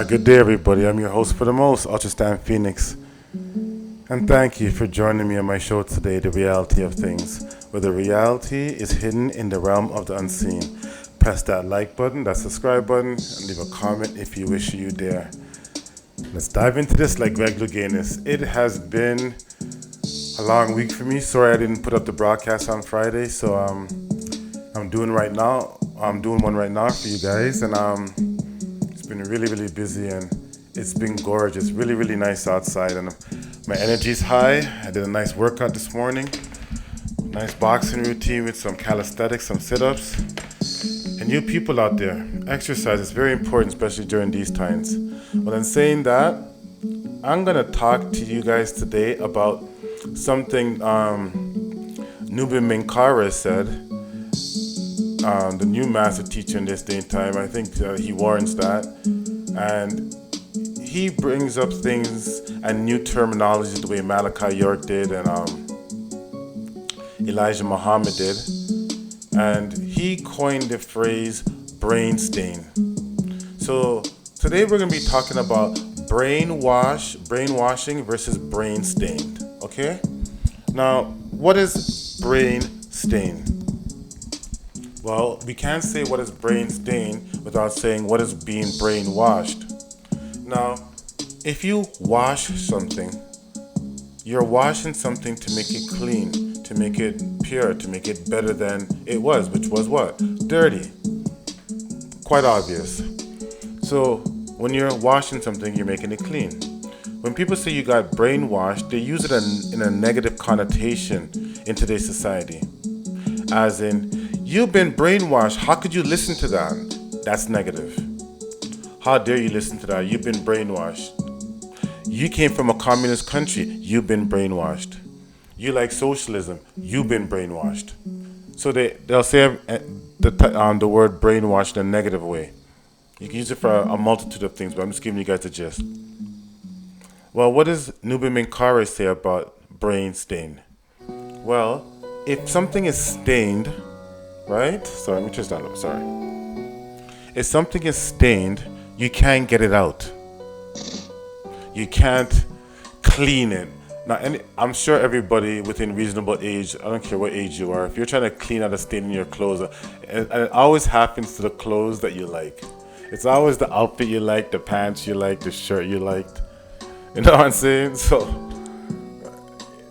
Good day, everybody. I'm your host for the most, Ultrastand Pheonix. And thank you for joining me on my show today, The Reality of Things, where the reality is hidden in the realm of the unseen. Press that like button, that subscribe button, and leave a comment if you wish you dare. Let's dive into this like Greg Louganis. It has been a long week for me. Sorry I didn't put up the broadcast on Friday, so I'm doing one right now for you guys, and it's been really busy, and it's been gorgeous. Really nice outside, and my energy's high. I did a nice workout this morning. Nice boxing routine with some calisthenics, some sit-ups. And you people out there, exercise is very important, especially during these times. Well, in saying that, I'm gonna talk to you guys today about something nubi minkari said. The new master teacher in this day and time, I think he warrants that. And he brings up things and new terminology the way Malachi York did and Elijah Muhammad did. And he coined the phrase BrainStained. So today we're going to be talking about brainwashing versus BrainStained. Okay? Now, what is BrainStained? Well, we can't say what is BrainStained without saying what is being brainwashed. Now, if you wash something, you're washing something to make it clean, to make it pure, to make it better than it was, which was what? Dirty. Quite obvious. So, when you're washing something, you're making it clean. When people say you got brainwashed, they use it in a negative connotation in today's society. As in, you've been brainwashed. How could you listen to that? That's negative. How dare you listen to that? You've been brainwashed. You came from a communist country. You've been brainwashed. You like socialism. You've been brainwashed. So they'll say the word brainwashed in a negative way. You can use it for a multitude of things, but I'm just giving you guys the gist. Well, what does nubi minkari say about brain stain? Well, if something is stained, right? Sorry, let me twist that up. Sorry. If something is stained, you can't get it out. You can't clean it. Now, I'm sure everybody within reasonable age, I don't care what age you are, if you're trying to clean out a stain in your clothes, and it always happens to the clothes that you like. It's always the outfit you like, the pants you like, the shirt you liked. You know what I'm saying? So,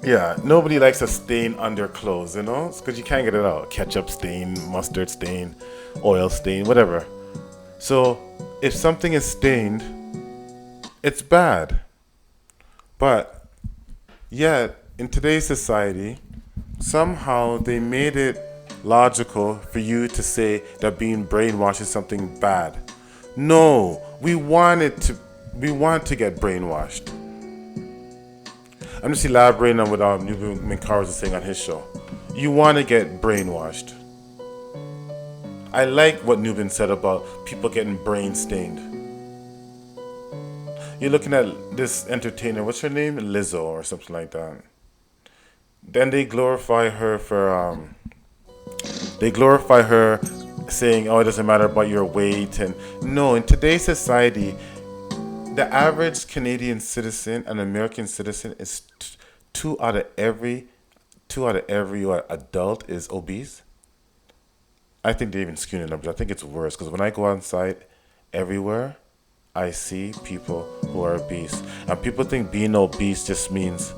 yeah, nobody likes a stain on their clothes, you know? It's because you can't get it out. Ketchup stain, mustard stain, oil stain, whatever. So, if something is stained, it's bad. But, yet, in today's society, somehow they made it logical for you to say that being brainwashed is something bad. No, we want to get brainwashed. I'm just elaborating on what nubi minkari was saying on his show. You want to get brainwashed. I like what Nubin said about people getting brain stained. You're looking at this entertainer, what's her name? Lizzo or something like that. Then they glorify her saying, oh, it doesn't matter about your weight. And no, in today's society, the average Canadian citizen and American citizen is two out of every adult is obese. I think they're even skewing the numbers. I think it's worse because when I go outside everywhere, I see people who are obese. And people think being obese just means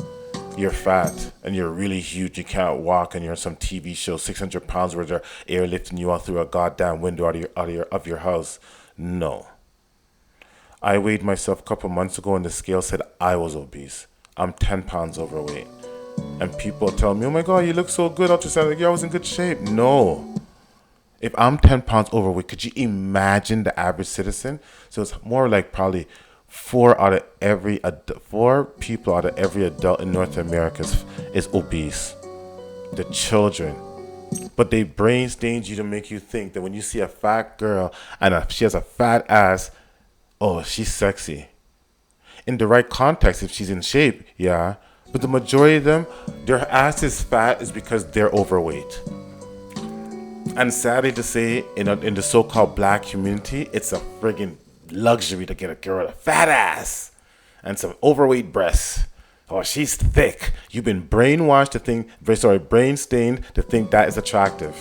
you're fat and you're really huge, you can't walk, and you're on some TV show, 600 pounds where they're airlifting you out through a goddamn window out of your house. No. I weighed myself a couple months ago and the scale said I was obese. I'm 10 pounds overweight. And people tell me, oh my God, you look so good. Ultrasound, like, yeah, I was in good shape. No. If I'm 10 pounds overweight, could you imagine the average citizen? So it's more like probably 4 people out of every adult in North America is obese. The children. But they brain stain you to make you think that when you see a fat girl and she has a fat ass, oh, she's sexy. In the right context, if she's in shape, yeah. But the majority of them, their ass is fat is because they're overweight. And sadly to say, in the so-called black community, it's a friggin' luxury to get a girl with a fat ass and some overweight breasts. Oh, she's thick. You've been brainwashed to think, brain stained to think that is attractive.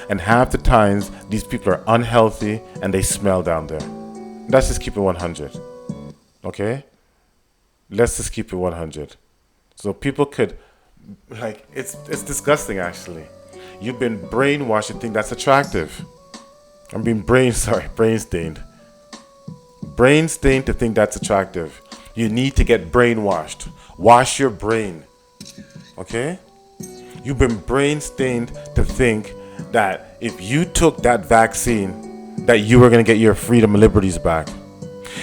And half the times, these people are unhealthy and they smell down there. Let's just keep it 100. Okay? Let's just keep it 100. So people could, it's disgusting actually. You've been brainwashed to think that's attractive. I'm being brain stained. Brain stained to think that's attractive. You need to get brainwashed. Wash your brain. Okay? You've been brain stained to think that if you took that vaccine, that you were going to get your freedom and liberties back.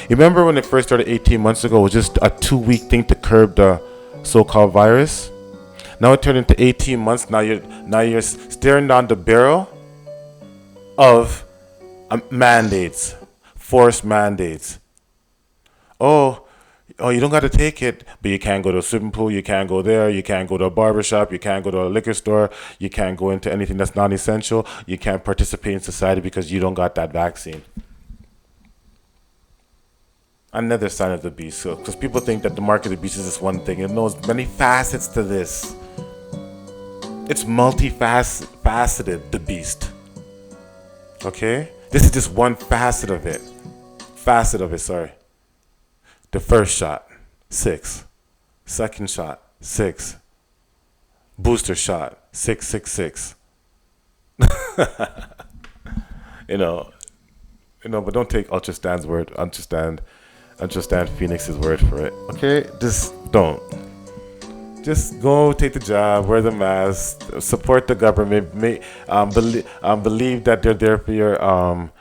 You remember when it first started 18 months ago, it was just a 2-week thing to curb the so-called virus? Now it turned into 18 months. Now you're staring down the barrel of mandates, forced mandates. Oh, you don't got to take it, but you can't go to a swimming pool, you can't go there, you can't go to a barbershop, you can't go to a liquor store, you can't go into anything that's non-essential, you can't participate in society because you don't got that vaccine. Another sign of the beast. So, because people think that the mark of the beast is this one thing. It knows many facets to this. It's multifaceted, the beast. Okay? This is just one facet of it. The first shot, 6. Second shot, 6. Booster shot, 666. But don't take Ultrastand's word. Ultrastand Pheonix's word for it. Okay? Just don't. Just go take the job, wear the mask, support the government, believe that they're there for your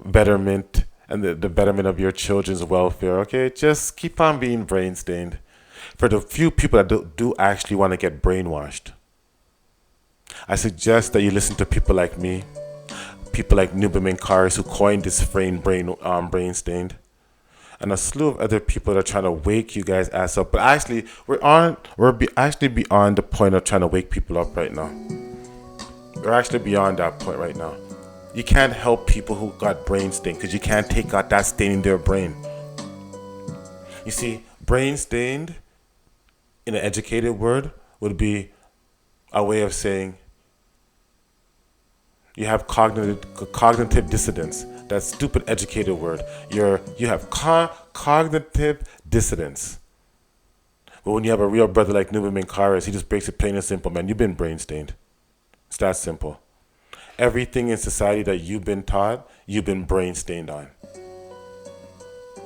betterment and the betterment of your children's welfare. Okay? Just keep on being brain stained. For the few people that do actually want to get brainwashed, I suggest that you listen to people like me, people like nubi minkari who coined this phrase brain stained, and a slew of other people that are trying to wake you guys ass up. But actually, we're actually beyond the point of trying to wake people up right now. We're actually beyond that point right now. You can't help people who got brain stain because you can't take out that stain in their brain. You see, brain stained, in an educated word, would be a way of saying you have cognitive dissonance. That stupid educated word. You have cognitive dissonance. But when you have a real brother like nubi minkari, he just breaks it plain and simple, man. You've been brain stained. It's that simple. Everything in society that you've been taught, you've been brain stained on.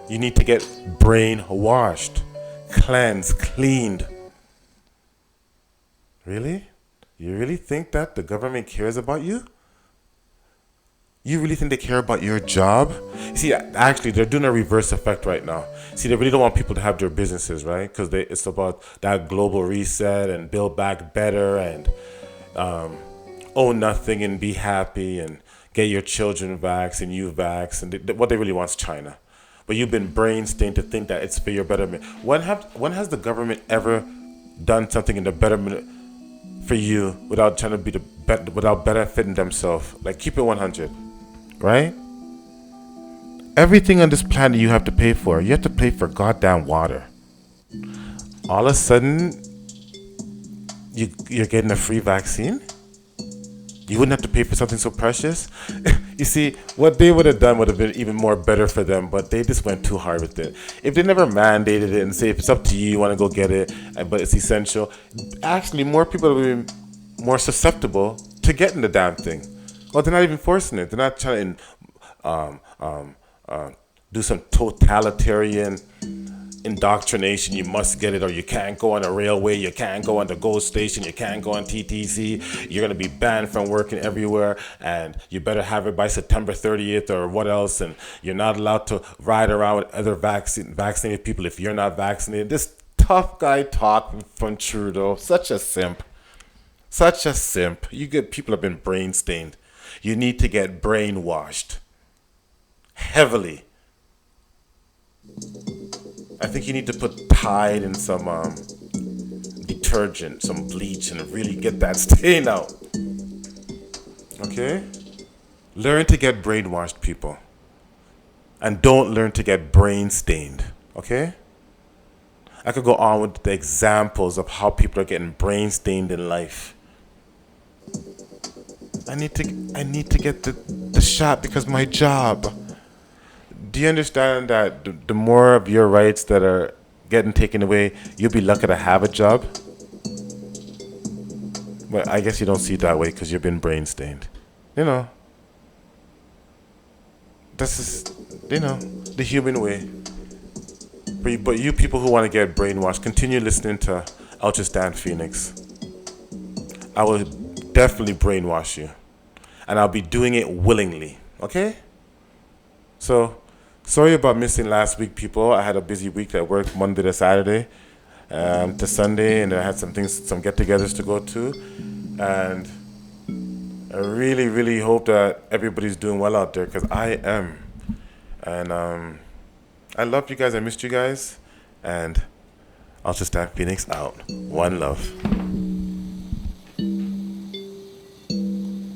You need to get brain washed, cleansed, cleaned. Really? You really think that the government cares about you? You really think they care about your job? See, actually, they're doing a reverse effect right now. See, they really don't want people to have their businesses, right? Because it's about that global reset and build back better and own nothing and be happy and get your children vaxxed and you vaxxed. And what they really want is China. But you've been brain stained to think that it's for your betterment. When has the government ever done something in the betterment for you without trying to be without benefiting themselves? Like, keep it 100. Right? Everything on this planet you have to pay for. You have to pay for goddamn water. All of a sudden, you're getting a free vaccine? You wouldn't have to pay for something so precious? You see, what they would have done would have been even more better for them, but they just went too hard with it. If they never mandated it and say, if it's up to you, you want to go get it, but it's essential, actually more people would be more susceptible to getting the damn thing. Well, they're not even forcing it. They're not trying to do some totalitarian indoctrination. You must get it, or you can't go on a railway, you can't go on the GO station, you can't go on TTC, you're going to be banned from working everywhere, and you better have it by September 30th or what else, and you're not allowed to ride around with other vaccinated people if you're not vaccinated. This tough guy talk from Trudeau, such a simp. Such a simp. People have been brain stained. You need to get brainwashed heavily. I think you need to put Tide in some detergent, some bleach, and really get that stain out. Okay? Learn to get brainwashed, people. and don't learn to get brain stained. Okay? I could go on with the examples of how people are getting brain stained in life. I need to get the shot because my job. Do you understand that the more of your rights that are getting taken away, you'll be lucky to have a job? But I guess you don't see it that way because you've been brain stained. You know, this is, the human way. But you people who want to get brainwashed, continue listening to Ultrastand Pheonix. I will definitely brainwash you. And I'll be doing it willingly. Okay? So, sorry about missing last week, people. I had a busy week at work Monday to Saturday to Sunday, and I had some get-togethers to go to. And I really, really hope that everybody's doing well out there, because I am. And I love you guys. I missed you guys. And Ultrastand Pheonix out. One love.